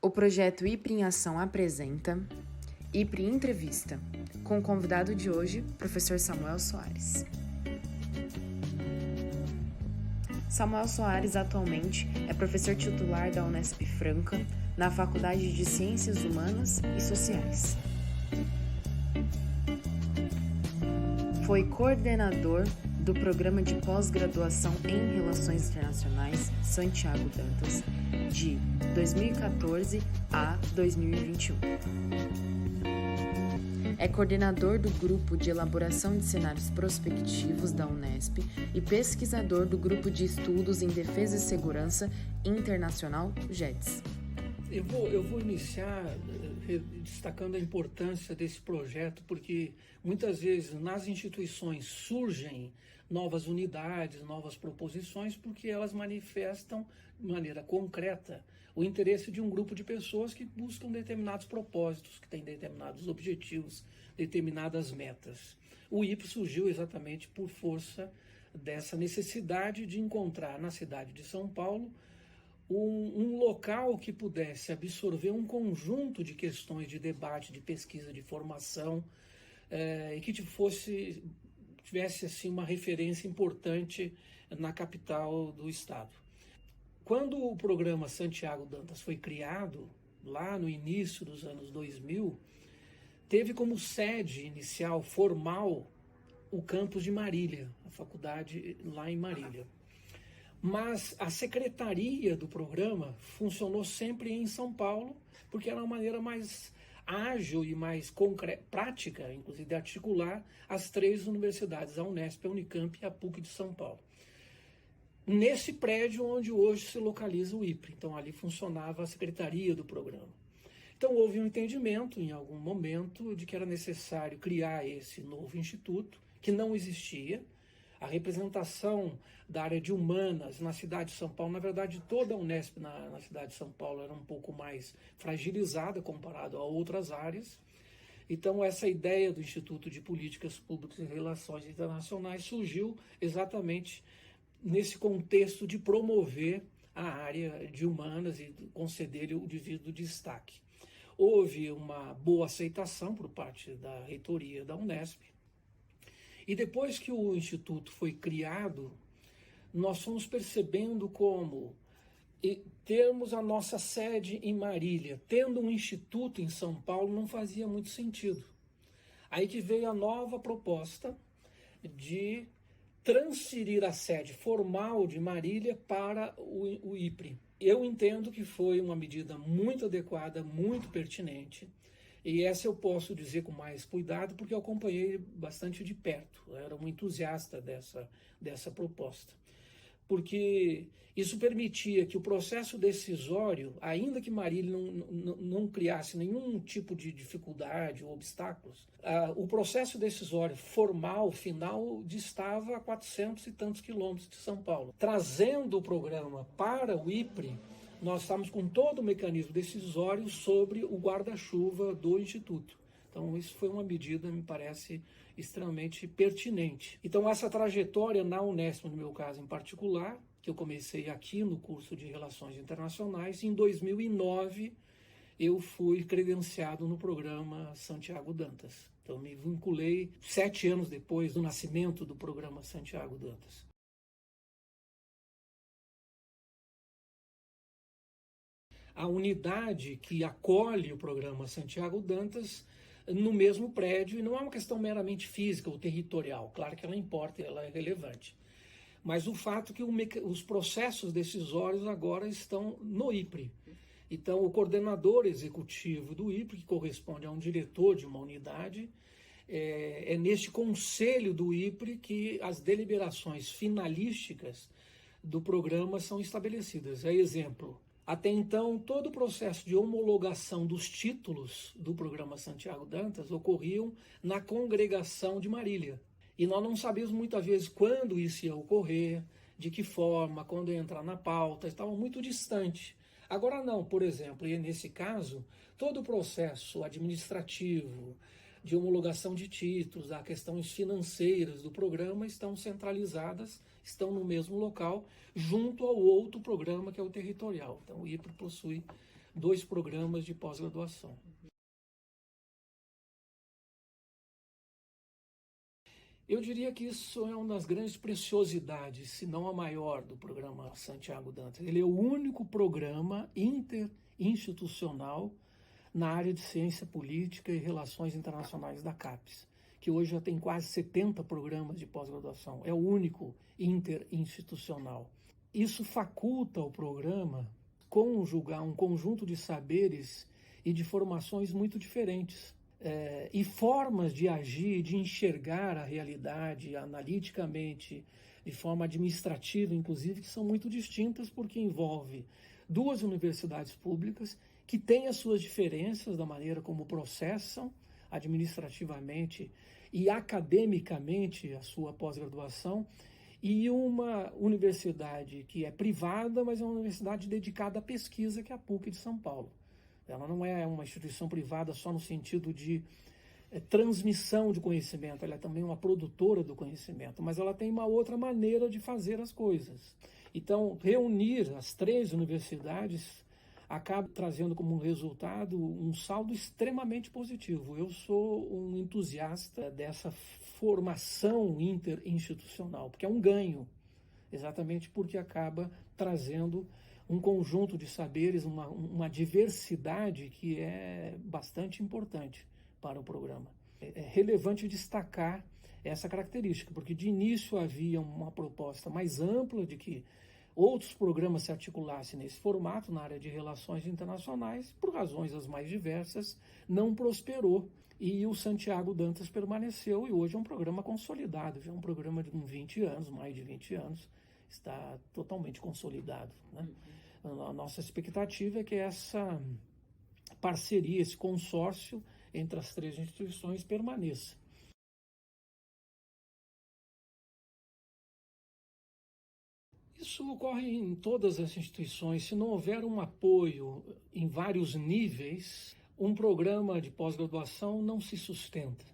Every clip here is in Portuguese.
O projeto IPRE em Ação apresenta IPRE Entrevista, com o convidado de hoje, professor Samuel Soares. Samuel Soares atualmente é professor titular da Unesp Franca, na Faculdade de Ciências Humanas e Sociais. Foi coordenador do Programa de Pós-Graduação em Relações Internacionais Santiago Dantas, de 2014 a 2021. É coordenador do Grupo de Elaboração de Cenários Prospectivos da Unesp e pesquisador do Grupo de Estudos em Defesa e Segurança Internacional, GEDS. Eu vou iniciar destacando a importância desse projeto, porque muitas vezes nas instituições surgem novas unidades, novas proposições, porque elas manifestam de maneira concreta o interesse de um grupo de pessoas que buscam determinados propósitos, que têm determinados objetivos, determinadas metas. O IPRE surgiu exatamente por força dessa necessidade de encontrar na cidade de São Paulo um local que pudesse absorver um conjunto de questões de debate, de pesquisa, de formação, e que tivesse assim, uma referência importante na capital do estado. Quando o programa Santiago Dantas foi criado, lá no início dos anos 2000, teve como sede inicial formal o campus de Marília, a faculdade lá em Marília. Mas a secretaria do programa funcionou sempre em São Paulo, porque era uma maneira mais ágil e mais prática, inclusive, de articular as três universidades, a Unesp, a Unicamp e a PUC de São Paulo. Nesse prédio onde hoje se localiza o IPRE. Então, ali funcionava a secretaria do programa. Então, houve um entendimento, em algum momento, de que era necessário criar esse novo instituto, que não existia. A representação da área de humanas na cidade de São Paulo, na verdade, toda a Unesp na cidade de São Paulo era um pouco mais fragilizada comparado a outras áreas. Então, essa ideia do Instituto de Políticas Públicas e Relações Internacionais surgiu exatamente nesse contexto de promover a área de humanas e conceder-lhe o devido destaque. Houve uma boa aceitação por parte da reitoria da Unesp. E depois que o Instituto foi criado, nós fomos percebendo como termos a nossa sede em Marília, tendo um instituto em São Paulo, não fazia muito sentido. Aí que veio a nova proposta de transferir a sede formal de Marília para o IPRE. Eu entendo que foi uma medida muito adequada, muito pertinente. E essa eu posso dizer com mais cuidado, porque eu acompanhei bastante de perto. Eu era um entusiasta dessa proposta. Porque isso permitia que o processo decisório, ainda que Marília não criasse nenhum tipo de dificuldade ou obstáculos, o processo decisório formal, final, distava a 400 e tantos quilômetros de São Paulo. Trazendo o programa para o IPRE, nós estamos com todo o mecanismo decisório sobre o guarda-chuva do Instituto. Então, isso foi uma medida, me parece, extremamente pertinente. Então, essa trajetória na Unesp, no meu caso em particular, que eu comecei aqui no curso de Relações Internacionais, em 2009 eu fui credenciado no programa Santiago Dantas. Então, me vinculei 7 anos depois do nascimento do programa Santiago Dantas. A unidade que acolhe o programa Santiago Dantas no mesmo prédio, e não é uma questão meramente física ou territorial, claro que ela importa, ela é relevante, mas o fato que os processos decisórios agora estão no IPRE. Então, o coordenador executivo do IPRE, que corresponde a um diretor de uma unidade, é neste conselho do IPRE que as deliberações finalísticas do programa são estabelecidas. Exemplo, até então, todo o processo de homologação dos títulos do programa Santiago Dantas ocorriam na congregação de Marília. E nós não sabíamos muitas vezes quando isso ia ocorrer, de que forma, quando ia entrar na pauta, estava muito distante. Agora não, por exemplo, e nesse caso, todo o processo administrativo, de homologação de títulos, as questões financeiras do programa estão centralizadas, estão no mesmo local, junto ao outro programa que é o territorial. Então o IPRE possui 2 programas de pós-graduação. Eu diria que isso é uma das grandes preciosidades, se não a maior, do programa Santiago Dantas. Ele é o único programa interinstitucional na área de ciência política e relações internacionais da CAPES, que hoje já tem quase 70 programas de pós-graduação. É o único interinstitucional. Isso faculta ao programa conjugar um conjunto de saberes e de formações muito diferentes. E formas de agir, de enxergar a realidade analiticamente, de forma administrativa, inclusive, que são muito distintas, porque envolve 2 universidades públicas que têm as suas diferenças da maneira como processam administrativamente e academicamente a sua pós-graduação, e uma universidade que é privada, mas é uma universidade dedicada à pesquisa, que é a PUC de São Paulo. Ela não é uma instituição privada só no sentido de transmissão de conhecimento, ela é também uma produtora do conhecimento, mas ela tem uma outra maneira de fazer as coisas. Então, reunir as 3 universidades acaba trazendo como resultado um saldo extremamente positivo. Eu sou um entusiasta dessa formação interinstitucional, porque é um ganho, exatamente porque acaba trazendo um conjunto de saberes, uma diversidade que é bastante importante para o programa. É relevante destacar essa característica, porque de início havia uma proposta mais ampla de que outros programas se articulassem nesse formato, na área de relações internacionais, por razões as mais diversas, não prosperou. E o Santiago Dantas permaneceu, e hoje é um programa consolidado, já é um programa de 20 anos, mais de 20 anos, está totalmente consolidado, né? A nossa expectativa é que essa parceria, esse consórcio entre as 3 instituições permaneça. Isso ocorre em todas as instituições. Se não houver um apoio em vários níveis, um programa de pós-graduação não se sustenta.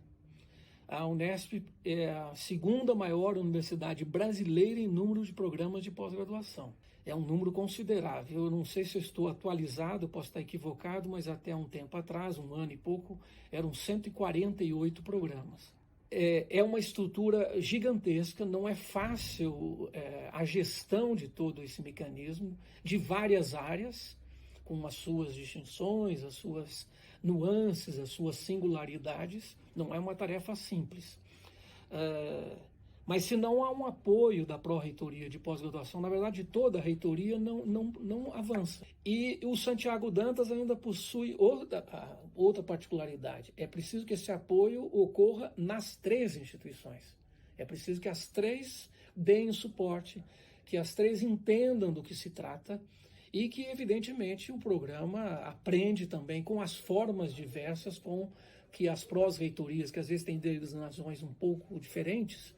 A Unesp é a 2ª maior universidade brasileira em número de programas de pós-graduação. É um número considerável. Eu não sei se eu estou atualizado, posso estar equivocado, mas até um tempo atrás, 1 ano e pouco, eram 148 programas. É uma estrutura gigantesca, não é fácil a gestão de todo esse mecanismo, de várias áreas, com as suas distinções, as suas nuances, as suas singularidades. Não é uma tarefa simples. Mas se não há um apoio da pró-reitoria de pós-graduação, na verdade toda a reitoria não avança. E o Santiago Dantas ainda possui outra particularidade. É preciso que esse apoio ocorra nas 3 instituições. É preciso que as 3 deem suporte, que as 3 entendam do que se trata e que, evidentemente, o programa aprende também com as formas diversas com que as pró-reitorias, que às vezes têm designações um pouco diferentes,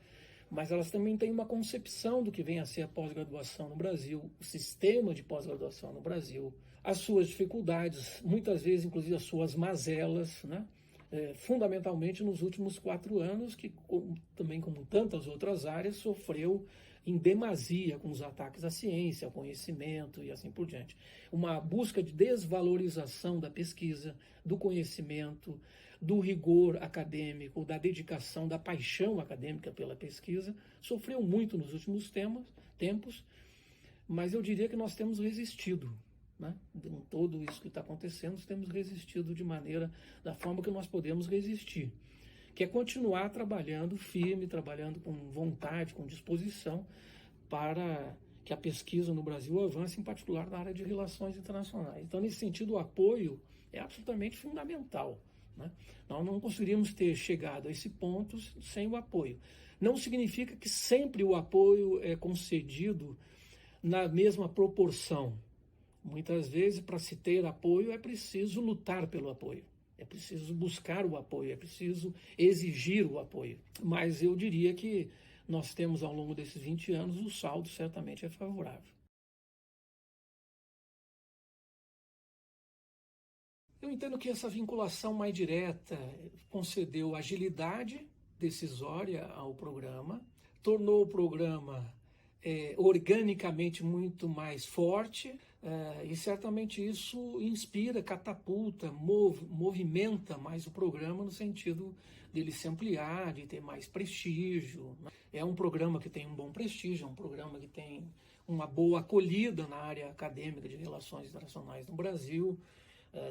mas elas também têm uma concepção do que vem a ser a pós-graduação no Brasil, o sistema de pós-graduação no Brasil, as suas dificuldades, muitas vezes, inclusive, as suas mazelas, né? Fundamentalmente nos últimos 4 anos, que também como tantas outras áreas, sofreu em demasia com os ataques à ciência, ao conhecimento e assim por diante. Uma busca de desvalorização da pesquisa, do conhecimento, do rigor acadêmico, da dedicação, da paixão acadêmica pela pesquisa, sofreu muito nos últimos tempos, mas eu diria que nós temos resistido, né? Em tudo isso que está acontecendo, nós temos resistido da forma que nós podemos resistir, que é continuar trabalhando firme, trabalhando com vontade, com disposição, para que a pesquisa no Brasil avance, em particular na área de relações internacionais. Então, nesse sentido, o apoio é absolutamente fundamental, né? Nós não conseguiríamos ter chegado a esse ponto sem o apoio. Não significa que sempre o apoio é concedido na mesma proporção. Muitas vezes, para se ter apoio, é preciso lutar pelo apoio. É preciso buscar o apoio, é preciso exigir o apoio. Mas eu diria que nós temos, ao longo desses 20 anos, o saldo certamente é favorável. Eu entendo que essa vinculação mais direta concedeu agilidade decisória ao programa, tornou o programa organicamente muito mais forte, E certamente isso inspira, catapulta, movimenta mais o programa no sentido dele se ampliar, de ter mais prestígio. É um programa que tem um bom prestígio, é um programa que tem uma boa acolhida na área acadêmica de relações internacionais no Brasil,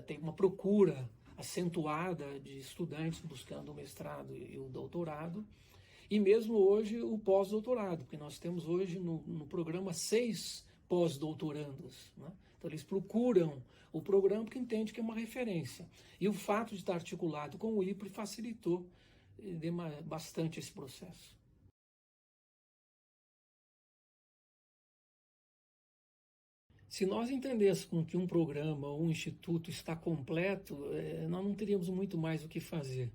tem uma procura acentuada de estudantes buscando o mestrado e o doutorado, e mesmo hoje o pós-doutorado, porque nós temos hoje no programa 6 pós-doutorandos, né? Então eles procuram o programa porque entendem que é uma referência. E o fato de estar articulado com o IPRE facilitou bastante esse processo. Se nós entendêssemos que um programa ou um instituto está completo, nós não teríamos muito mais o que fazer.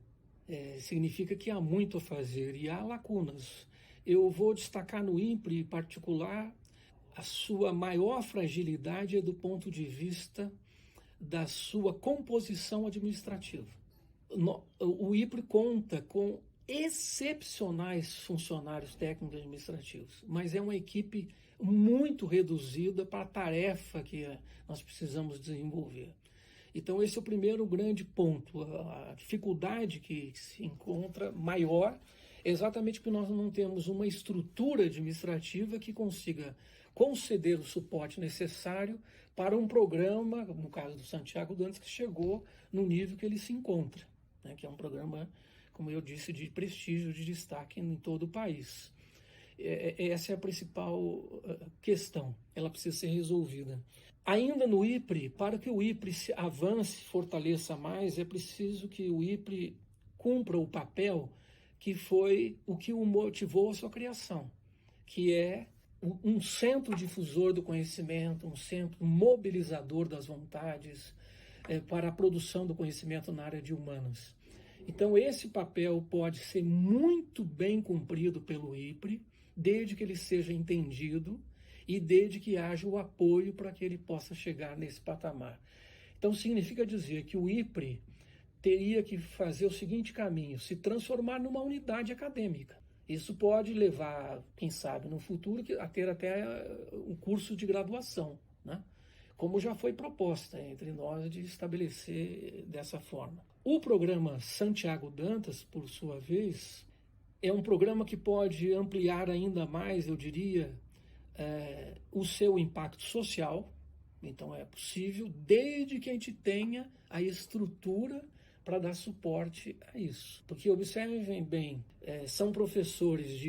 Significa que há muito a fazer e há lacunas. Eu vou destacar no IPRE em particular a sua maior fragilidade é do ponto de vista da sua composição administrativa. O IPRE conta com excepcionais funcionários técnicos administrativos, mas é uma equipe muito reduzida para a tarefa que nós precisamos desenvolver. Então esse é o primeiro grande ponto, a dificuldade que se encontra maior é exatamente porque nós não temos uma estrutura administrativa que consiga conceder o suporte necessário para um programa, no caso do Santiago Dantas, que chegou no nível que ele se encontra, né, que é um programa, como eu disse, de prestígio, de destaque em todo o país. Essa é a principal questão, ela precisa ser resolvida. Ainda no IPRE, para que o IPRE avance, fortaleça mais, é preciso que o IPRE cumpra o papel que foi o que o motivou a sua criação, que é um centro difusor do conhecimento, um centro mobilizador das vontades para a produção do conhecimento na área de humanas. Então, esse papel pode ser muito bem cumprido pelo IPRE, desde que ele seja entendido e desde que haja o apoio para que ele possa chegar nesse patamar. Então, significa dizer que o IPRE teria que fazer o seguinte caminho, se transformar numa unidade acadêmica. Isso pode levar, quem sabe, no futuro, a ter até um curso de graduação, né? Como já foi proposta entre nós de estabelecer dessa forma. O programa Santiago Dantas, por sua vez, é um programa que pode ampliar ainda mais, eu diria, o seu impacto social. Então é possível, desde que a gente tenha a estrutura para dar suporte a isso. Porque observem bem, são professores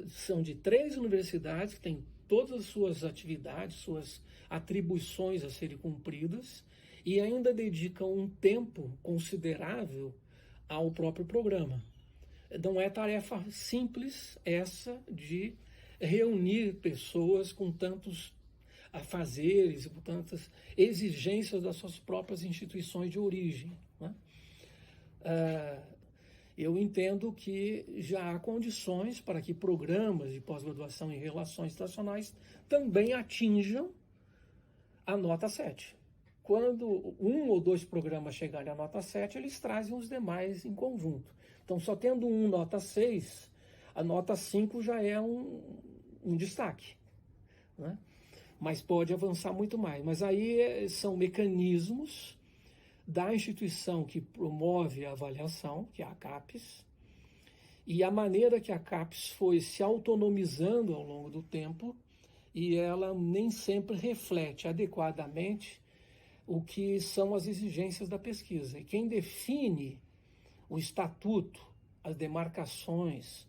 são de 3 universidades que têm todas as suas atividades, suas atribuições a serem cumpridas e ainda dedicam um tempo considerável ao próprio programa. Não é tarefa simples essa de reunir pessoas com tantos afazeres e com tantas exigências das suas próprias instituições de origem, né? Eu entendo que já há condições para que programas de pós-graduação em relações internacionais também atinjam a nota 7. Quando 1 ou 2 programas chegarem à nota 7, eles trazem os demais em conjunto. Então, só tendo um nota 6, a nota 5 já é um destaque, né? Mas pode avançar muito mais. Mas aí são mecanismos da instituição que promove a avaliação, que é a CAPES, e a maneira que a CAPES foi se autonomizando ao longo do tempo, e ela nem sempre reflete adequadamente o que são as exigências da pesquisa. E quem define o estatuto, as demarcações,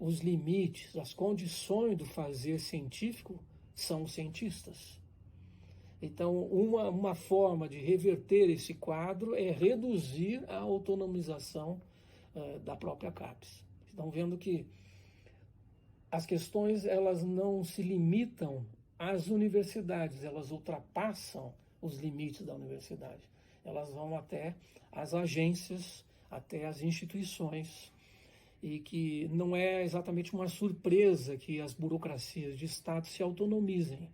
os limites, as condições do fazer científico são os cientistas. Então, uma forma de reverter esse quadro é reduzir a autonomização da própria CAPES. Estão vendo que as questões elas não se limitam às universidades, elas ultrapassam os limites da universidade. Elas vão até as agências, até as instituições, e que não é exatamente uma surpresa que as burocracias de Estado se autonomizem,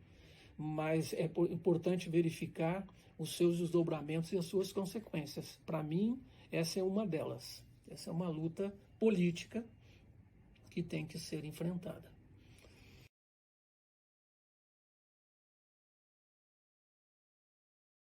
mas é importante verificar os seus desdobramentos e as suas consequências. Para mim, essa é uma delas. Essa é uma luta política que tem que ser enfrentada.